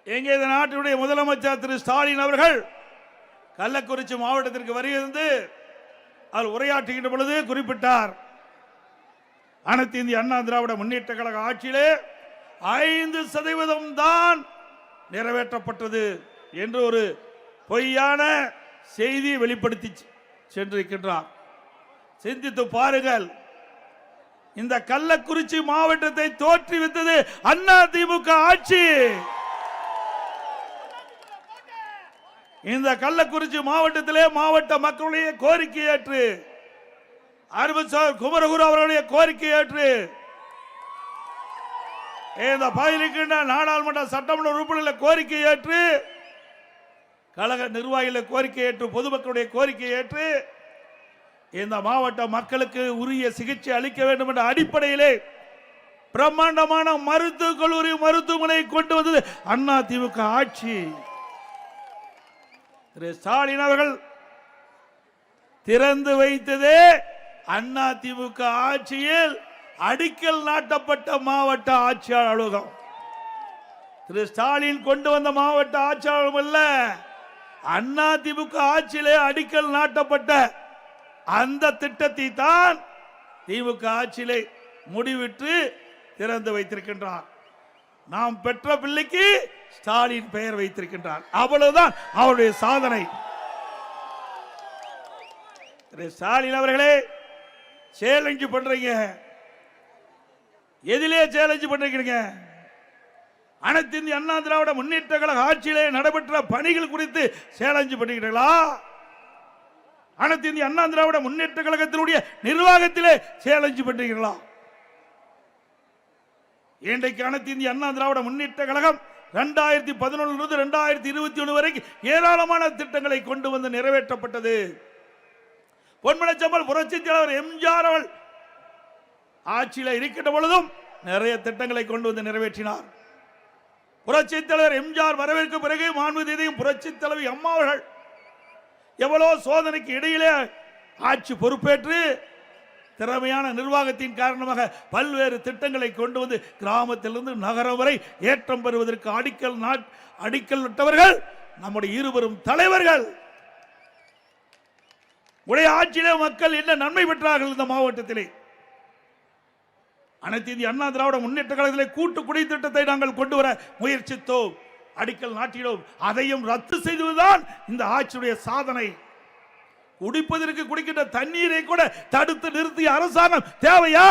எங்கே இந்த நாட்டினுடைய முதலமைச்சர் திரு ஸ்டாலின் அவர்கள் கள்ளக்குறிச்சி மாவட்டத்திற்கு வருகிறது. அதில் உரையாற்றுகின்ற பொழுது குறிப்பிட்டார், அனைத்து இந்திய அண்ணா திராவிட முன்னேற்ற கழக ஆட்சியிலே 5% தான் நிறைவேற்றப்பட்டது என்று ஒரு பொய்யான செய்தியை வெளிப்படுத்தி சென்றிருக்கின்றார். சிந்தித்து பாருங்கள், இந்த கள்ளக்குறிச்சி மாவட்டத்தை தோற்றுவித்தது அண்ணா திமுக ஆட்சி. இந்த கள்ளக்குறிச்சி மாவட்டத்திலே மாவட்ட மக்களுடைய கோரிக்கை ஏற்று குமரகுரு அவர்களுடைய கோரிக்கை ஏற்று இந்த பகுதியில் நாடாளுமன்ற சட்டமன்ற உறுப்பினர்கள் கோரிக்கை ஏற்று கழக நிர்வாகிகள் கோரிக்கை ஏற்று பொதுமக்களுடைய கோரிக்கை ஏற்று இந்த மாவட்ட மக்களுக்கு உரிய சிகிச்சை அளிக்க வேண்டும் என்ற அடிப்படையிலே பிரம்மாண்டமான மருத்துவக் கல்லூரி மருத்துவமனை கொண்டு வந்தது அண்ணா திமுக ஆட்சி. திரு ஸ்டாலின் அவர்கள் திறந்து வைத்ததே அண்ணா திமுக ஆட்சியில் அடிக்கல் நாட்டப்பட்ட மாவட்ட ஆட்சியாளர் அலுவலகம். திரு ஸ்டாலின் கொண்டு வந்த மாவட்ட ஆட்சியாளர் அல்ல, அண்ணா திமுக ஆட்சியிலே அடிக்கல் நாட்டப்பட்ட அந்த திட்டத்தை தான் திமுக ஆட்சியிலே முடிவிட்டு திறந்து வைத்திருக்கின்றார். நாம் பெற்ற பிள்ளைக்கு ஸ்டாலின் பெயர் வைத்திருக்கின்றார். அவ்வளவுதான் அவருடைய சாதனை. ஸ்டாலின் அவர்களே, சேலஞ்சு பண்றீங்க. எதிலே சேலஞ்சு பண்றீங்க? அனைத்து இந்திய அண்ணா திராவிட முன்னேற்ற கழக ஆட்சியிலே நடைபெற்ற பணிகள் குறித்து சேலஞ்சு பண்ணுகிறீர்களா? அனைத்து இந்திய அண்ணா திராவிட முன்னேற்ற கழகத்தினுடைய நிர்வாகத்திலே சேலஞ்சு பண்றீர்களா? இன்றைக்கு அனைத்து இந்திய அண்ணா திராவிட முன்னேற்ற கழகம் 2011 2021 வரைக்கும் ஏராளமான திட்டங்களை கொண்டு வந்து நிறைவேற்றப்பட்டது. பொன்மனச்சம்பல் புரட்சித் தலைவர் எம்ஜிஆர் அவர்கள் ஆட்சியில் இருக்கின்ற பொழுதும் நிறைய திட்டங்களை கொண்டு வந்து நிறைவேற்றினார். புரட்சித் தலைவர் எம்ஜிஆர் வரவேற்கு பிறகு மாண்புமிகு புரட்சித் தலைவி அம்மா அவர்கள் எவ்வளவு சோதனைக்கு இடையிலே ஆட்சி பொறுப்பேற்று திறமையான நிர்வாகத்தின் காரணமாக பல்வேறு திட்டங்களை கொண்டு வந்து கிராமத்திலிருந்து நகரம் வரை ஏற்றம் பெறுவதற்கு அடிக்கல் நட்டவர்கள் நம்முடைய இருவரும் தலைவர்கள். உடைய ஆட்சியிலே மக்கள் என்ன நன்மை பெற்றார்கள்? இந்த மாவட்டத்திலே அனைத்து இந்திய அண்ணா திராவிட முன்னேற்ற கழகத்திலே கூட்டு குடி திட்டத்தை நாங்கள் கொண்டு வர முயற்சித்தோம், அடிக்கல் நாட்டினோம். அதையும் ரத்து செய்துதான் இந்த ஆட்சியுடைய சாதனை. குடிப்பதற்கு குடிக்கின்ற தண்ணீரை கூட தடுத்து நிறுத்திய அரசாங்கம் தேவையா?